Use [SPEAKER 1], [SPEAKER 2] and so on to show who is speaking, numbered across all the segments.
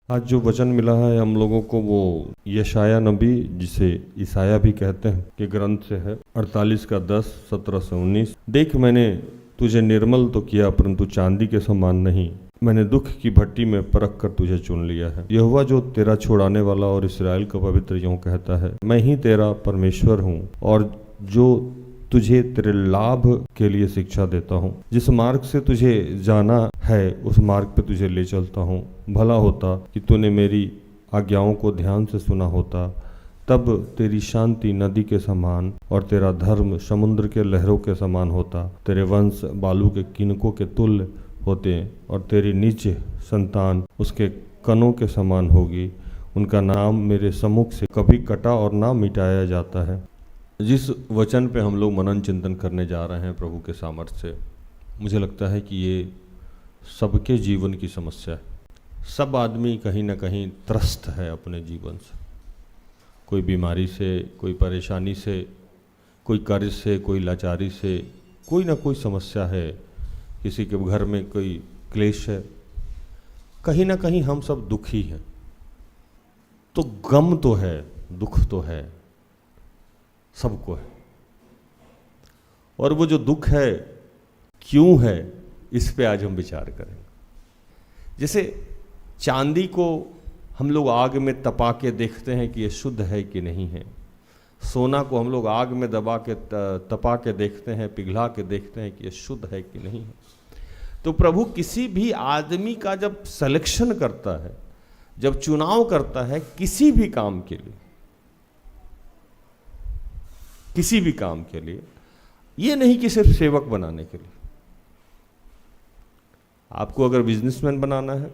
[SPEAKER 1] आज जो वचन मिला है हम लोगों को वो यशाया नबी, जिसे ईसाया भी कहते हैं, के ग्रंथ से है। 48 का 10, 17 से 19। देख, मैंने तुझे निर्मल तो किया परंतु चांदी के समान नहीं, मैंने दुख की भट्टी में परख कर तुझे चुन लिया है। यहोवा जो तेरा छुड़ाने वाला और इस्राएल का पवित्र यूं कहता है, मैं ही तेरा परमेश्वर हूँ और जो तुझे तेरे लाभ के लिए शिक्षा देता हूँ। जिस मार्ग से तुझे जाना है उस मार्ग पे तुझे ले चलता हूँ। भला होता कि तूने मेरी आज्ञाओं को ध्यान से सुना होता, तब तेरी शांति नदी के समान और तेरा धर्म समुद्र के लहरों के समान होता। तेरे वंश बालू के किनकों के तुल्य होते और तेरी निज संतान उसके कणों के समान होगी। उनका नाम मेरे सम्मुख से कभी कटा और ना मिटाया जाता है। जिस वचन पे हम लोग मनन चिंतन करने जा रहे हैं प्रभु के सामर्थ्य से, मुझे लगता है कि ये सबके जीवन की समस्या है। सब आदमी कहीं ना कहीं त्रस्त है अपने जीवन से, कोई बीमारी से, कोई परेशानी से, कोई कर्ज से, कोई लाचारी से, कोई ना कोई समस्या है। किसी के घर में कोई क्लेश है। कहीं ना कहीं हम सब दुखी हैं। तो गम तो है, दुख तो है, सबको है। और वो जो दुख है क्यों है, इस पे आज हम विचार करेंगे। जैसे चांदी को हम लोग आग में तपा के देखते हैं कि ये शुद्ध है कि नहीं है। सोना को हम लोग आग में दबा के तपा के देखते हैं, पिघला के देखते हैं कि ये शुद्ध है कि नहीं है। तो प्रभु किसी भी आदमी का जब सिलेक्शन करता है, जब चुनाव करता है किसी भी काम के लिए, किसी भी काम के लिए, ये नहीं कि सिर्फ सेवक बनाने के लिए। आपको अगर बिजनेसमैन बनाना है,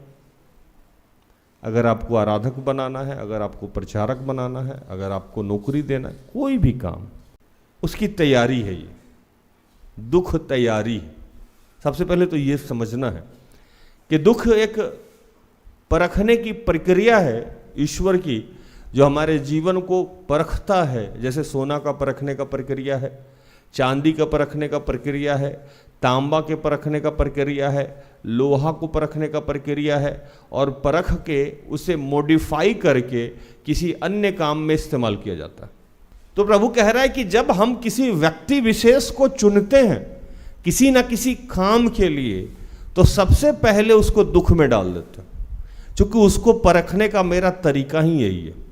[SPEAKER 1] अगर आपको आराधक बनाना है, अगर आपको प्रचारक बनाना है, अगर आपको नौकरी देना है, कोई भी काम, उसकी तैयारी है। ये दुख तैयारी है। सबसे पहले तो ये समझना है कि दुख एक परखने की प्रक्रिया है ईश्वर की, जो हमारे जीवन को परखता है। जैसे सोना का परखने का प्रक्रिया है, चांदी का परखने का प्रक्रिया है, तांबा के परखने का प्रक्रिया है, लोहा को परखने का प्रक्रिया है, और परख के उसे मॉडिफाई करके किसी अन्य काम में इस्तेमाल किया जाता है। तो प्रभु कह रहा है कि जब हम किसी व्यक्ति विशेष को चुनते हैं किसी न किसी काम के लिए, तो सबसे पहले उसको दुख में डाल देते हैं, क्योंकि उसको परखने का मेरा तरीका ही यही है।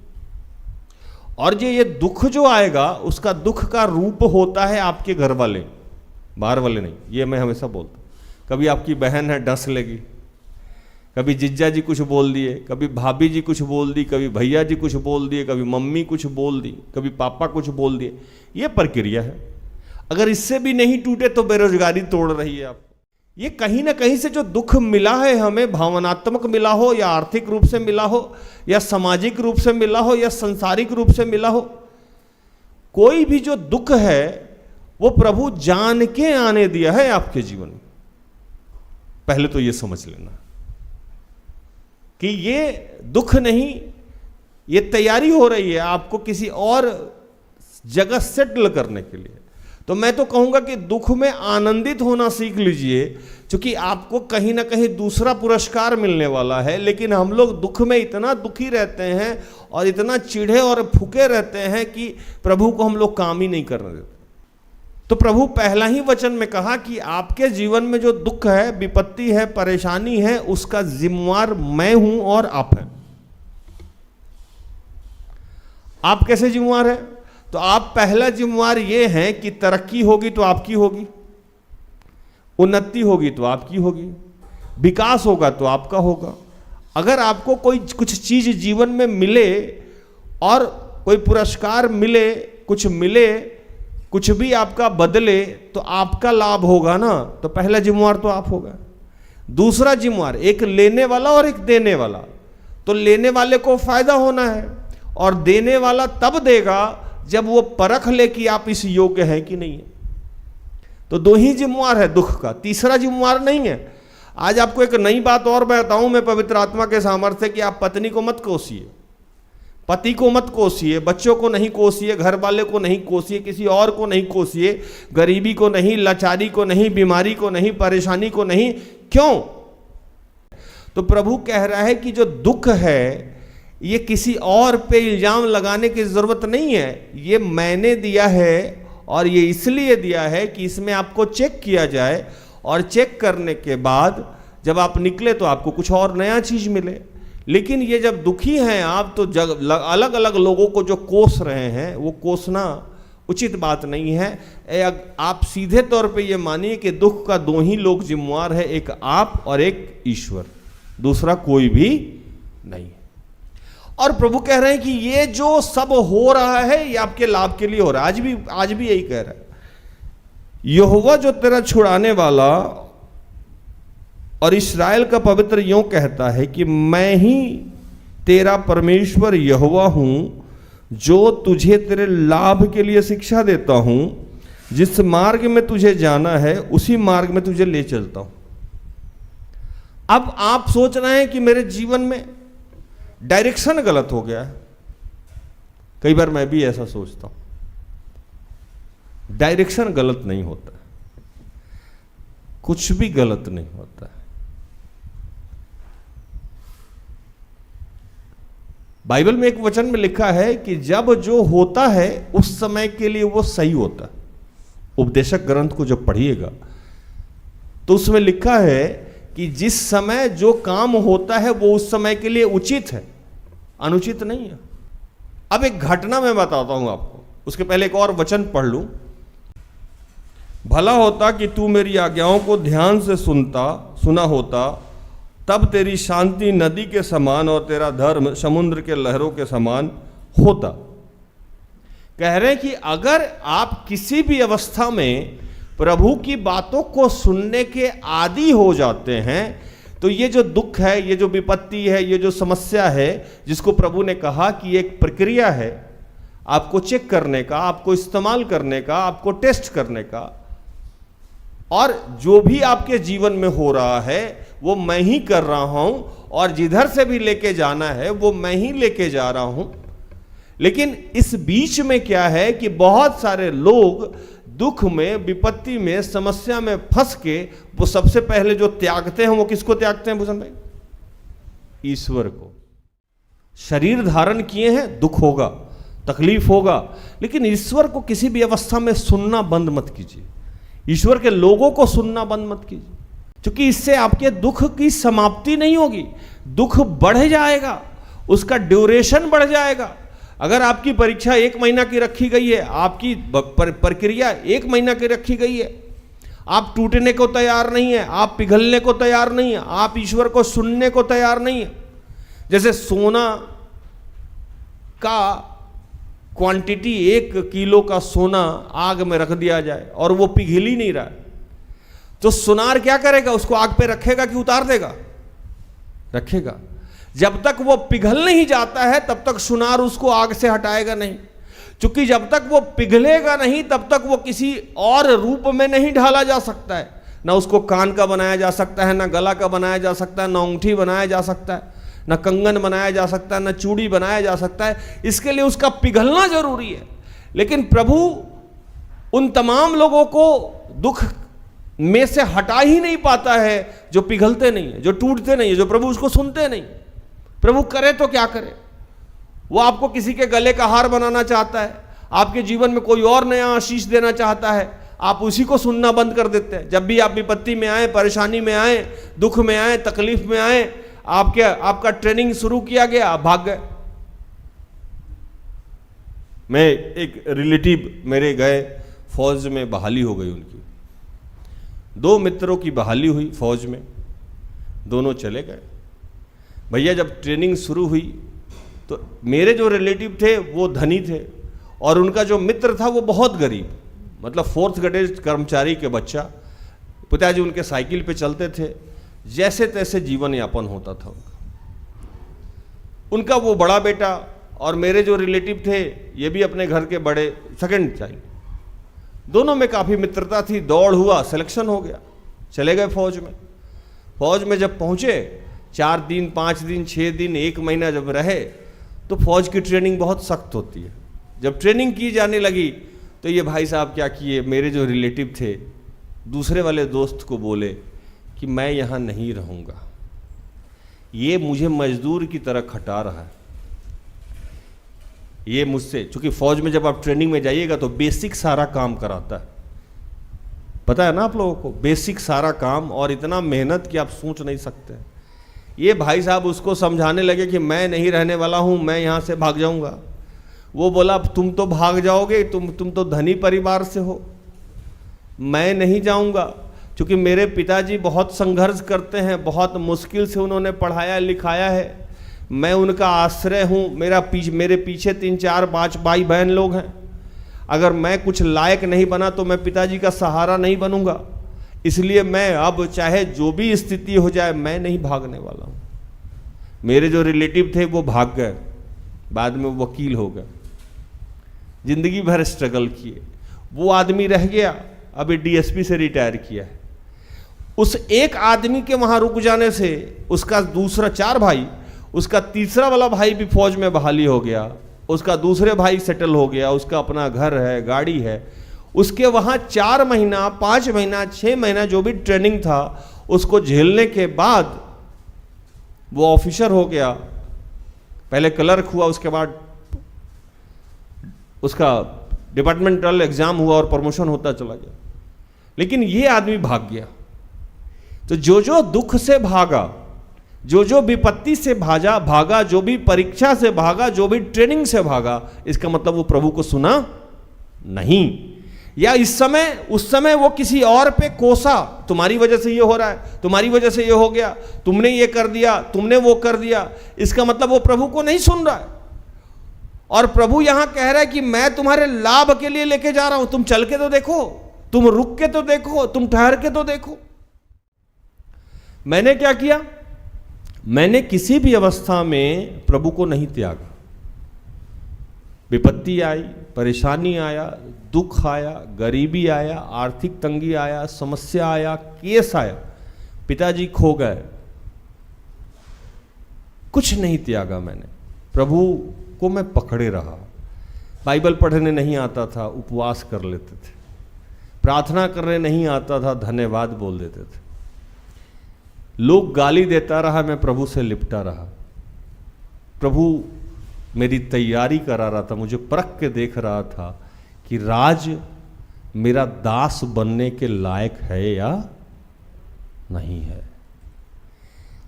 [SPEAKER 1] और ये दुख जो आएगा, उसका दुख का रूप होता है आपके घर वाले, बाहर वाले नहीं। ये मैं हमेशा बोलता हूँ। कभी आपकी बहन है डंस लेगी, कभी जिज्जा जी कुछ बोल दिए, कभी भाभी जी कुछ बोल दी, कभी भैया जी कुछ बोल दिए, कभी मम्मी कुछ बोल दी, कभी पापा कुछ बोल दिए। ये प्रक्रिया है। अगर इससे भी नहीं टूटे तो बेरोजगारी तोड़ रही है आपको। ये कहीं ना कहीं से जो दुख मिला है हमें, भावनात्मक मिला हो या आर्थिक रूप से मिला हो या सामाजिक रूप से मिला हो या सांसारिक रूप से मिला हो, कोई भी जो दुख है वो प्रभु जान के आने दिया है आपके जीवन में। पहले तो ये समझ लेना कि ये दुख नहीं, ये तैयारी हो रही है आपको किसी और जगह सेटल करने के लिए। तो मैं तो कहूंगा कि दुख में आनंदित होना सीख लीजिए, क्योंकि आपको कहीं ना कहीं दूसरा पुरस्कार मिलने वाला है। लेकिन हम लोग दुख में इतना दुखी रहते हैं और इतना चिढ़े और फूके रहते हैं कि प्रभु को हम लोग काम ही नहीं करने देते। तो प्रभु पहला ही वचन में कहा कि आपके जीवन में जो दुख है, विपत्ति है, परेशानी है, उसका जिम्मेवार मैं हूं और आप हैं। आप कैसे जिम्मेवार है? तो आप पहला जिम्मेवार ये है कि तरक्की होगी तो आपकी होगी, उन्नति होगी तो आपकी होगी, विकास होगा तो आपका होगा। अगर आपको कोई कुछ चीज जीवन में मिले और कोई पुरस्कार मिले, कुछ मिले, कुछ भी आपका बदले, तो आपका लाभ होगा ना। तो पहला जिम्मेवार तो आप होगा। दूसरा जिम्मेवार, एक लेने वाला और एक देने वाला। तो लेने वाले को फायदा होना है और देने वाला तब देगा जब वो परख ले कि आप इस योग्य हैं कि नहीं है। तो दो ही जिम्मेवार है दुख का, तीसरा जिम्मेवार नहीं है। आज आपको एक नई बात और बताऊं मैं पवित्र आत्मा के सामर्थ्य से, कि आप पत्नी को मत कोसिए, पति को मत कोसिए, बच्चों को नहीं कोसिए, घर वाले को नहीं कोसिए, किसी और को नहीं कोसिए, गरीबी को नहीं, लाचारी को नहीं, बीमारी को नहीं, परेशानी को नहीं। क्यों? तो प्रभु कह रहा है कि जो दुख है ये किसी और पे इल्जाम लगाने की जरूरत नहीं है, ये मैंने दिया है और ये इसलिए दिया है कि इसमें आपको चेक किया जाए, और चेक करने के बाद जब आप निकले तो आपको कुछ और नया चीज मिले। लेकिन ये जब दुखी हैं आप, तो अलग अलग लोगों को जो कोस रहे हैं वो कोसना उचित बात नहीं है। आप सीधे तौर पे ये मानिए कि दुख का दो ही लोग जिम्मेवार है, एक आप और एक ईश्वर, दूसरा कोई भी नहीं है। और प्रभु कह रहे हैं कि ये जो सब हो रहा है ये आपके लाभ के लिए हो रहा है। आज भी यही कह रहा है, यहोवा जो तेरा छुड़ाने वाला और इस्राएल का पवित्र यूं कहता है कि मैं ही तेरा परमेश्वर यहोवा हूं, जो तुझे तेरे लाभ के लिए शिक्षा देता हूं, जिस मार्ग में तुझे जाना है उसी मार्ग में तुझे ले चलता हूं। अब आप सोच रहे हैं कि मेरे जीवन में डायरेक्शन गलत हो गया है। कई बार मैं भी ऐसा सोचता हूं। डायरेक्शन गलत नहीं होता, कुछ भी गलत नहीं होता है। बाइबल में एक वचन में लिखा है कि जब जो होता है उस समय के लिए वो सही होता है। उपदेशक ग्रंथ को जब पढ़िएगा तो उसमें लिखा है कि जिस समय जो काम होता है वो उस समय के लिए उचित है, अनुचित नहीं है। अब एक घटना मैं बताता हूं आपको, उसके पहले एक और वचन पढ़ लूं। भला होता कि तू मेरी आज्ञाओं को ध्यान से सुना होता, तब तेरी शांति नदी के समान और तेरा धर्म समुद्र के लहरों के समान होता। कह रहे हैं कि अगर आप किसी भी अवस्था में प्रभु की बातों को सुनने के आदी हो जाते हैं, तो ये जो दुख है, ये जो विपत्ति है, ये जो समस्या है, जिसको प्रभु ने कहा कि एक प्रक्रिया है आपको चेक करने का, आपको इस्तेमाल करने का, आपको टेस्ट करने का, और जो भी आपके जीवन में हो रहा है वो मैं ही कर रहा हूं, और जिधर से भी लेके जाना है वो मैं ही लेके जा रहा हूं। लेकिन इस बीच में क्या है कि बहुत सारे लोग दुख में, विपत्ति में, समस्या में फंस के वो सबसे पहले जो त्यागते हैं वो किसको त्यागते हैं भूषण भाई? ईश्वर को। शरीर धारण किए हैं, दुख होगा, तकलीफ होगा, लेकिन ईश्वर को किसी भी अवस्था में सुनना बंद मत कीजिए। ईश्वर के लोगों को सुनना बंद मत कीजिए, क्योंकि इससे आपके दुख की समाप्ति नहीं होगी, दुख बढ़ जाएगा, उसका ड्यूरेशन बढ़ जाएगा। अगर आपकी परीक्षा 1 महीना की रखी गई है, आपकी प्रक्रिया 1 महीना की रखी गई है, आप टूटने को तैयार नहीं है, आप पिघलने को तैयार नहीं है, आप ईश्वर को सुनने को तैयार नहीं है। जैसे सोना का क्वांटिटी 1 किलो का सोना आग में रख दिया जाए और वो पिघल ही नहीं रहा है, तो सुनार क्या करेगा? उसको आग पे रखेगा कि उतार देगा? रखेगा। जब तक वो पिघल नहीं जाता है तब तक सुनार उसको आग से हटाएगा नहीं, क्योंकि जब तक वो पिघलेगा नहीं तब तक वो किसी और रूप में नहीं ढाला जा सकता है। ना उसको कान का बनाया जा सकता है, ना गला का बनाया जा सकता है, ना अंगूठी बनाया जा सकता है, ना कंगन बनाया जा सकता है, ना चूड़ी बनाया जा सकता है। इसके लिए उसका पिघलना जरूरी है। लेकिन प्रभु उन तमाम लोगों को दुख में से हटा ही नहीं पाता है जो पिघलते नहीं है, जो टूटते नहीं है, जो प्रभु उसको सुनते नहीं। प्रभु करे तो क्या करे? वो आपको किसी के गले का हार बनाना चाहता है, आपके जीवन में कोई और नया आशीष देना चाहता है, आप उसी को सुनना बंद कर देते हैं। जब भी आप विपत्ति में आए, परेशानी में आए, दुख में आए, तकलीफ में आए, आपका ट्रेनिंग शुरू किया गया, आप भाग गए। मैं एक रिलेटिव मेरे गए, फौज में बहाली हो गई उनकी, 2 मित्रों की बहाली हुई फौज में, दोनों चले गए। भैया जब ट्रेनिंग शुरू हुई तो मेरे जो रिलेटिव थे वो धनी थे और उनका जो मित्र था वो बहुत गरीब, मतलब 4th ग्रेड कर्मचारी के बच्चा। पिताजी उनके साइकिल पे चलते थे, जैसे तैसे जीवन यापन होता था उनका। वो बड़ा बेटा और मेरे जो रिलेटिव थे ये भी अपने घर के बड़े, सेकंड चाइल्ड, दोनों में काफ़ी मित्रता थी। दौड़ हुआ, सिलेक्शन हो गया, चले गए फौज में। फौज में जब पहुँचे, 4 दिन, 5 दिन, 6 दिन, 1 महीना जब रहे, तो फौज की ट्रेनिंग बहुत सख्त होती है। जब ट्रेनिंग की जाने लगी तो ये भाई साहब क्या किए, मेरे जो रिलेटिव थे दूसरे वाले दोस्त को बोले कि मैं यहाँ नहीं रहूँगा, ये मुझे मजदूर की तरह खटा रहा है। ये मुझसे, चूंकि फौज में जब आप ट्रेनिंग में जाइएगा तो बेसिक सारा काम कराता है, पता है ना आप लोगों को, बेसिक सारा काम, और इतना मेहनत कि आप सोच नहीं सकते। ये भाई साहब उसको समझाने लगे कि मैं नहीं रहने वाला हूं, मैं यहां से भाग जाऊंगा। वो बोला तुम तो भाग जाओगे, तुम तो धनी परिवार से हो, मैं नहीं जाऊंगा, क्योंकि मेरे पिताजी बहुत संघर्ष करते हैं, बहुत मुश्किल से उन्होंने पढ़ाया लिखाया है, मैं उनका आश्रय हूँ, मेरे पीछे 3 4 5 भाई बहन लोग हैं। अगर मैं कुछ लायक नहीं बना तो मैं पिताजी का सहारा नहीं बनूंगा, इसलिए मैं अब चाहे जो भी स्थिति हो जाए मैं नहीं भागने वाला हूँ। मेरे जो रिलेटिव थे वो भाग गए, बाद में वो वकील हो गए, जिंदगी भर स्ट्रगल किए। वो आदमी रह गया, अभी डीएसपी से रिटायर किया है। उस एक आदमी के वहां रुक जाने से उसका दूसरा 4 भाई, उसका तीसरा वाला भाई भी फौज में बहाली हो गया, उसका दूसरे भाई सेटल हो गया, उसका अपना घर है, गाड़ी है। उसके वहां 4 महीना 5 महीना 6 महीना जो भी ट्रेनिंग था उसको झेलने के बाद वो ऑफिसर हो गया, पहले क्लर्क हुआ, उसके बाद उसका डिपार्टमेंटल एग्जाम हुआ और प्रमोशन होता चला गया। लेकिन ये आदमी भाग गया। तो जो जो दुख से भागा, जो जो विपत्ति से भागा, जो भी परीक्षा से भागा, जो भी ट्रेनिंग से भागा, इसका मतलब वो प्रभु को सुना नहीं, या उस समय वो किसी और पे कोसा, तुम्हारी वजह से ये हो रहा है, तुम्हारी वजह से ये हो गया, तुमने ये कर दिया, तुमने वो कर दिया। इसका मतलब वो प्रभु को नहीं सुन रहा है। और प्रभु यहां कह रहा है कि मैं तुम्हारे लाभ के लिए लेके जा रहा हूं, तुम चल के तो देखो, तुम रुक के तो देखो, तुम ठहर के तो देखो। मैंने क्या किया? मैंने किसी भी अवस्था में प्रभु को नहीं त्यागा। विपत्ति आई, परेशानी आया, दुख आया, गरीबी आया, आर्थिक तंगी आया, समस्या आया, केस आया, पिताजी खो गए, कुछ नहीं त्यागा मैंने। प्रभु को मैं पकड़े रहा। बाइबल पढ़ने नहीं आता था, उपवास कर लेते थे। प्रार्थना करने नहीं आता था, धन्यवाद बोल देते थे। लोग गाली देता रहा, मैं प्रभु से लिपटा रहा। प्रभु मेरी तैयारी करा रहा था, मुझे परख के देख रहा था कि राज मेरा दास बनने के लायक है या नहीं है।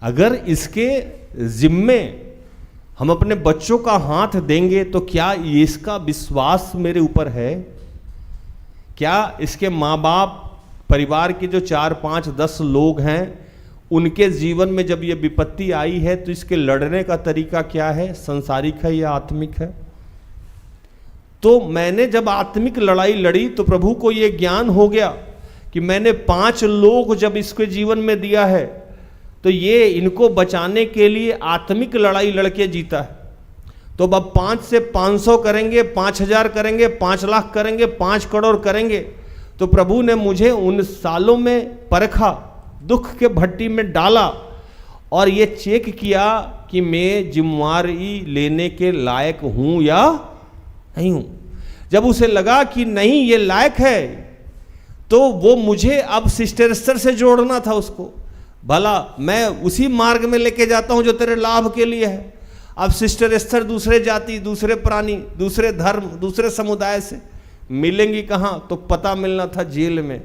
[SPEAKER 1] अगर इसके जिम्मे हम अपने बच्चों का हाथ देंगे तो क्या इसका विश्वास मेरे ऊपर है? क्या इसके माँ बाप, परिवार के जो 4 5 10 लोग हैं, उनके जीवन में जब ये विपत्ति आई है तो इसके लड़ने का तरीका क्या है? संसारिक है या आत्मिक है? तो मैंने जब आत्मिक लड़ाई लड़ी तो प्रभु को ये ज्ञान हो गया कि मैंने 5 लोग जब इसके जीवन में दिया है तो ये इनको बचाने के लिए आत्मिक लड़ाई लड़के जीता है। तो अब 5 से 500 करेंगे, 5000 करेंगे, 5 लाख करेंगे, 5 करोड़ करेंगे। तो प्रभु ने मुझे उन सालों में परखा, दुख के भट्टी में डाला और ये चेक किया कि मैं जिम्मेवारी लेने के लायक हूं या नहीं हूं। जब उसे लगा कि नहीं ये लायक है तो वो मुझे अब सिस्टर एस्थर से जोड़ना था उसको। भला मैं उसी मार्ग में लेके जाता हूं जो तेरे लाभ के लिए है। अब सिस्टर एस्थर दूसरे जाति, दूसरे प्राणी, दूसरे धर्म, दूसरे समुदाय से मिलेंगी कहां? तो पता मिलना था जेल में।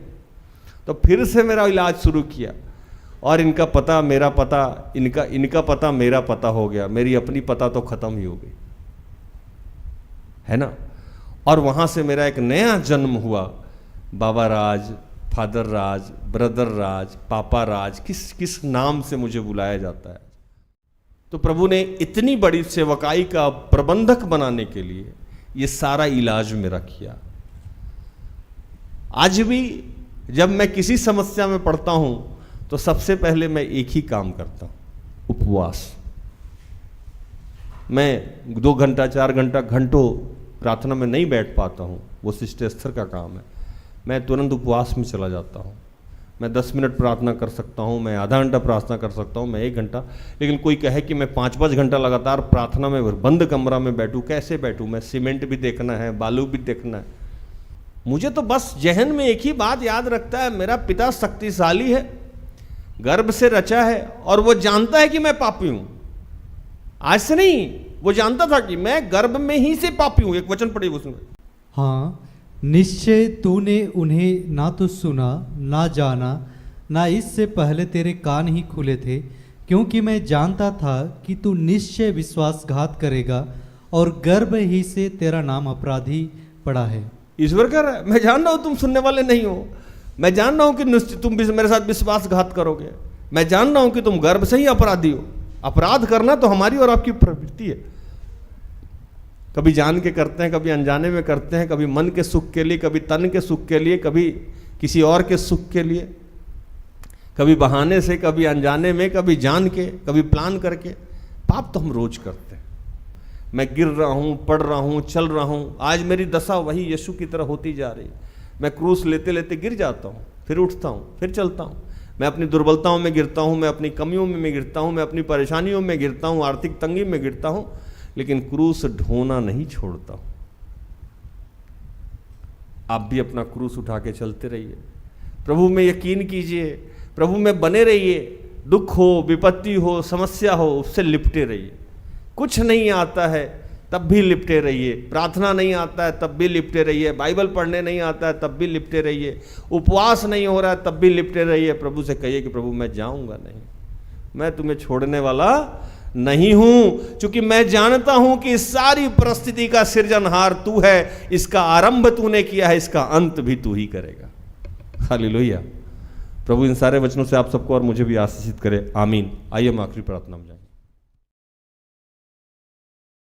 [SPEAKER 1] तो फिर से मेरा इलाज शुरू किया और इनका पता मेरा पता, इनका पता मेरा पता हो गया। मेरी अपनी पता तो खत्म ही हो गई, है ना। और वहां से मेरा एक नया जन्म हुआ। बाबा राज, फादर राज, ब्रदर राज, पापा राज, किस नाम से मुझे बुलाया जाता है। तो प्रभु ने इतनी बड़ी सेवकाई का प्रबंधक बनाने के लिए ये सारा इलाज मेरा किया। आज भी जब मैं किसी समस्या में पड़ता हूं तो सबसे पहले मैं एक ही काम करता हूं, उपवास। मैं 2 घंटा 4 घंटा घंटों प्रार्थना में नहीं बैठ पाता हूं, वो सिस्टर एस्थर का काम है। मैं तुरंत उपवास में चला जाता हूं। मैं 10 मिनट प्रार्थना कर सकता हूं, मैं आधा घंटा प्रार्थना कर सकता हूं, मैं 1 घंटा। लेकिन कोई कहे कि मैं 5-5 घंटा लगातार प्रार्थना में बंद कमरा में बैठूं, कैसे बैठूं? मैं सीमेंट भी देखना है, बालू भी देखना है। मुझे तो बस जहन में एक ही बात याद रखता है, मेरा पिता शक्तिशाली है, गर्भ से रचा है और वो जानता है कि मैं पापी हूं। आज से नहीं, वो जानता था कि मैं गर्भ में ही से पापी हूं। एक वचन पढ़िए उसमें।
[SPEAKER 2] हाँ, निश्चय तूने उन्हें ना तो सुना ना जाना, ना इससे पहले तेरे कान ही खुले थे, क्योंकि मैं जानता था कि तू निश्चय विश्वासघात करेगा और गर्भ ही से तेरा नाम अपराधी पड़ा है।
[SPEAKER 1] ईश्वर कह रहा है, मैं जान रहा हूं तुम सुनने वाले नहीं हो, मैं जान रहा हूं कि तुम मेरे साथ विश्वासघात करोगे, मैं जान रहा हूं कि तुम गर्भ से ही अपराधी हो। अपराध करना तो हमारी और आपकी प्रवृत्ति है। कभी जान के करते हैं, कभी अनजाने में करते हैं, कभी मन के सुख के लिए, कभी तन के सुख के लिए, कभी किसी और के सुख के लिए, कभी बहाने से, कभी अनजाने में, कभी जान के, कभी प्लान करके। पाप तो हम रोज करते हैं। मैं गिर रहा हूं, पढ़ रहा हूं, चल रहा हूं। आज मेरी दशा वही यीशु की तरह होती जा रही। मैं क्रूस लेते लेते गिर जाता हूं, फिर उठता हूं, फिर चलता हूं। मैं अपनी दुर्बलताओं में गिरता हूं, मैं अपनी कमियों में गिरता हूं, मैं अपनी परेशानियों में गिरता हूं, आर्थिक तंगी में गिरता हूं, लेकिन क्रूस ढोना नहीं छोड़ता हूं। आप भी अपना क्रूस उठा के चलते रहिए, प्रभु में यकीन कीजिए, प्रभु में बने रहिए। दुख हो, विपत्ति हो, समस्या हो, उससे लिपटे रहिए। कुछ नहीं आता है तब भी लिपटे रहिए, प्रार्थना नहीं आता है तब भी लिपटे रहिए, बाइबल पढ़ने नहीं आता है तब भी लिपटे रहिए, उपवास नहीं हो रहा है तब भी लिपटे रहिए। प्रभु से कहिए कि प्रभु मैं जाऊंगा नहीं, मैं तुम्हें छोड़ने वाला नहीं हूं, क्योंकि मैं जानता हूं कि सारी परिस्थिति का सृजनहार तू है, इसका आरंभ तूने किया है, इसका अंत भी तू ही करेगा। हालेलुया। प्रभु इन सारे वचनों से आप सबको और मुझे भी आशीषित करे। आमीन। आइए हम आखिरी प्रार्थना में जाएं।